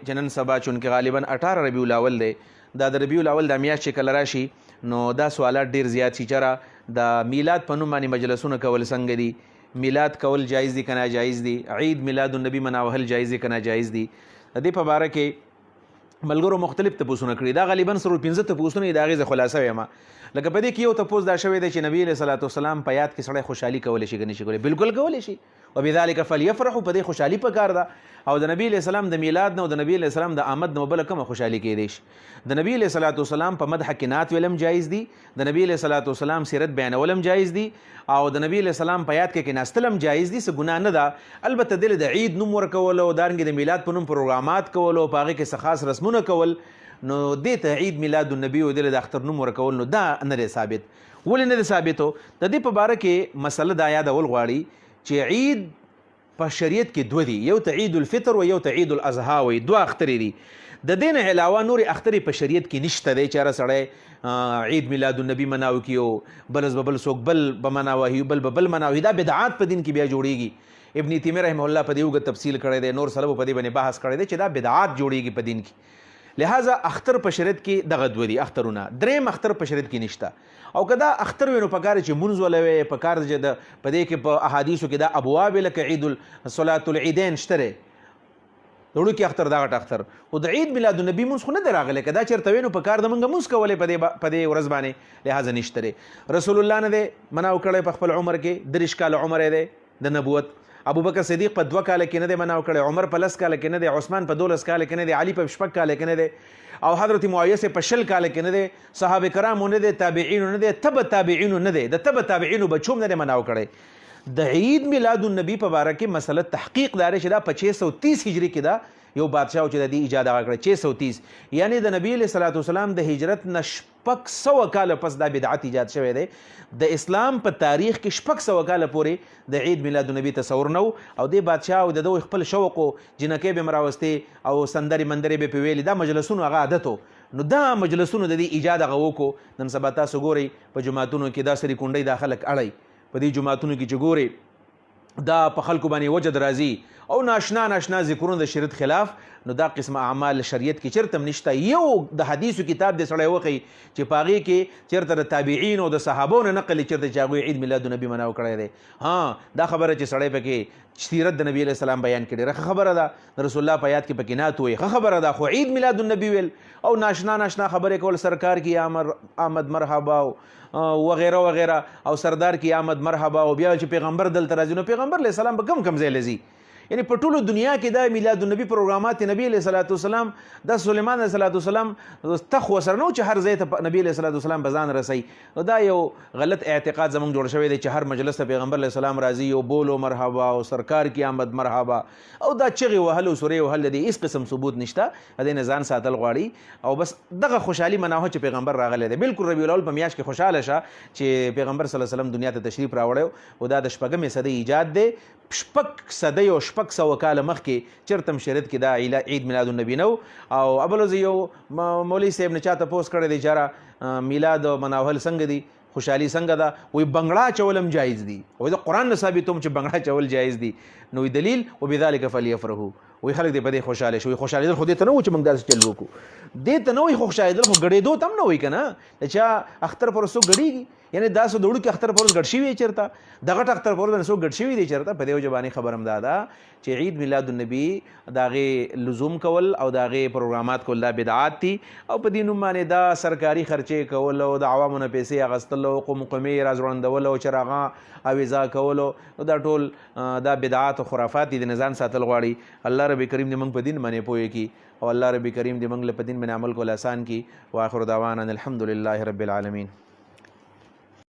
چې نن سبا چونکې غالبا 18 ربیع الاول دی، دا د ربیع الاول د میاشت چې کله راشي نو دا سوالات ډیر زیات شي چې د میلاد په نوم باندې مجلسونه کول څنګه دي، میلاد کول جایز دي که ناجایز دي، عید میلاد النبي مناوهل جایز دي که ناجایز دي. د دې په باره کې ملګرو مختلف تپوسونه کړي، دا غالبا سره 15 تپوسونه د هغې زه خلاصه ویم. لکه په دې کې یو تپوس دا شوی دی چې نبی علیه صلات وسلام په یاد کې سړی خوشحالي کولی شي که نه شي کولی؟ بالکل کولی شي. وبذلک فلیفرحوا، په دې خوشحالي پکار ده. او د نبی علیه السلام د میلاد نه او د نبی علیه السلام د آمد نه بله کومه خوشحالي کیدی شي؟ د نبی علیه صلات وسلام په مدح کې نعت ویل هم جایز دي، د نبی علیه صلات وسلام سیرت بیانول هم جایز دي، او د نبی علیه السلام په یاد کې کېناستل هم جایز دي، څه ګناه نه ده. البته دلته د عید نوم ورکول او دارنګې د میلاد په نوم پروګرامات کول او په هغې کې څه خاص رسمونه کول، نو دې ته عید میلاد النبي او دلته د اختر نوم ورکول نو دا نه دی ثابت. ولې نه دی ثابتو؟ د دې په باره کې مسله دا یادول غواړي چې عید په شریعت کې دوه دي، یو ته عید الفطر و یو ته عید الاضحی وایي، دوه اخترې دي. د دې نه علاوه نورې اخترې په شریعت کې نشته دی چې هره سړی عید میلاد النبي مناوي کي او بلز به بل څوک بل به مناوهي بل به بل مناوهي، دا بدعات په دین کې بیا جوړیږي. ابن تیمیه رحمه الله په دې اوږد تفصیل کړی دی، نور سلفو په دې باندې بحث کړی دی چې دا بدعات جوړیږي په دین کې. لہذا اختر په شریعت کې دغه دوه دي اخترونه، دریم اختر په شریعت کې نشته. او که دا اختر وي نو پکار چې مونځ ولوي، پکار چې د په دې کې په احادیثو کې دا ابواب لکه عید صلات العیدین شته دی، د وړوکي اختر دا غټ اختر. خو د عید میلاد النبي مونځ خو نه دی راغلی، که دا چېرته وی نو پکار د مونږ مونځ کولی په دې ورځ باندې، لہذا نشته دی. رسول الله نه دی مناو کړی په خپل عمر کې، 30 کاله عمر دی د نبوت. ابو بکر صدیق په 2 کاله کې نه دی مناو کړی، عمر په 10 کاله کې نه دی، عثمان په 12 کاله کې نه دی، علي په 6 کاله کې نه دی، او حضرت معاویه په 6 کاله کې نه دی، صحابه کرامو نه دی، تابعینو نه دی، تبع تابعینو نه دی، د تبع تابعینو بچوم نه دی مناو کړی. د عید میلاد النبي په باره کې مسله تحقیق دار چې دا په 630 هجری کې دا یو بادشاہ چې د دې ایجاد هغه کړی 630، یعنی د نبی علیه صلات وسلام د هجرت نه 600 کاله پس دا بدعت ایجاد شوی دی. د اسلام په تاریخ کې 600 کاله پورې د عید میلاد النبي تصور نه او د بادشاہ او د دوی خپل شوق او جنکې به مراوستي او سندري مندري به پیویل، دا مجلسونو هغه عادتو. نو دا مجلسونو د دې ایجاد هغه وکړو. نن سبا تاسو ګورئ په جماعتونو کې دا سری کونډۍ دا خلک اړئ، په دې جماعتونو کې چې ګورئ دا په خلکو باندې وجد راځي او ناشنا ناشنا ذکرونه د شریعت خلاف، نو دا قسم اعمال شریعت کې چرته هم نشته. یو د حدیثو کتاب د سړی وخی چې په هغې کې چېرته د تابعین او د صحابو نه نقل چېرته چې هغوی عید میلاد النبي مناو کړی دی. ها دا خبره چې سړی پکې سیرت د نبي علیه السلام بیان کړي ډېره ښه خبره ده، د رسول الله په یاد کې پکې نعت وایي ښه خبره ده، خو عید میلاد النبي ویل او ناشنا ناشنا خبرې کول، سرکار کی آمد مرحبا وغیره وغیره، او سردار کی آمد مرحبا، او بیا چې پیغمبر دلته راځي نو پیغمبر علیه السلام به کم ځای لځي. یعنی په ټولو دنیا کې دا میلاد النبي پروګرامات نبی علیه صلات وسلام د سلیمان علیه صلات وسلام تخ وسره نو چې هر ځای ته نبی علیه صلات وسلام بزان رسي. نو دا یو غلط اعتقاد زمونږ جوړ شوی دی چې هر مجلس ته پیغمبر علیه السلام راځي او بولو مرحبا او سرکار کی آمد مرحبا او دا چغې وهل او سورې وهل دی، هېڅ قسم ثبوت نشته. د دې نه ځان ساتل غواړي او بس دغه خوشحالي مناوه چې پیغمبر راغلی دی. بالکل ربیع الاول په میاشت کې خوشحاله شه چې پیغمبر صلی الله علیه وسلم دنیا ته تشریف راوړی او دا د 4مې صدۍ ایجاد دی. 6 صدۍ او 600 کاله مخکې چېرته هم شریعت کې دا عید میلاد النبي نه و. او ابلوز یو مولوي صاحب نه چا تپوس کړی دی چې میلاد مناوهل څنګه دي، خوشحالي څنګه ده؟ وایي بنګړه چول هم جایز دي. وایي د قرآن نه ثابتوم چې بنګړه چول جایز دي. نو دلیل وبذلک فلیفرحوا، وایي خلک دې په دې خوشحاله شي. وایي خوشحالېدل خو دې ته نه و چې موږ داسې چل وکړو، دې ته نه وایي خوشحالېدل، خو ګډېدو ته هم نه وایي که نه. د چا اختر پر څوک ګډېږي، یعنی داسې د وړوکي اختر پر ورځ ګډ شوي چېرته، د غټ اختر پر ورځ څوک ګډ شوي دي چېرته. په دې وجه باندې خبر هم دا ده چې عید میلاد النبي د هغې لزوم کول او د هغې پروګرامات کول دا بدعات دي. او په دې نوم باندې دا سرکاري خرچې کول او د عوامو نه پیسې اخیستل او قمقمې راځوړندول او چراغا اویزا کولو، دا ټول دا بدعات او خرافات دي. د ځان ساتل غواړي. الله رب کریم دې موږ په دین باندې پوهې کړي او الله رب کریم دې موږ له په دین باندې عمل کول آسان کړي. واخر دعوانا الحمد لله رب العالمین.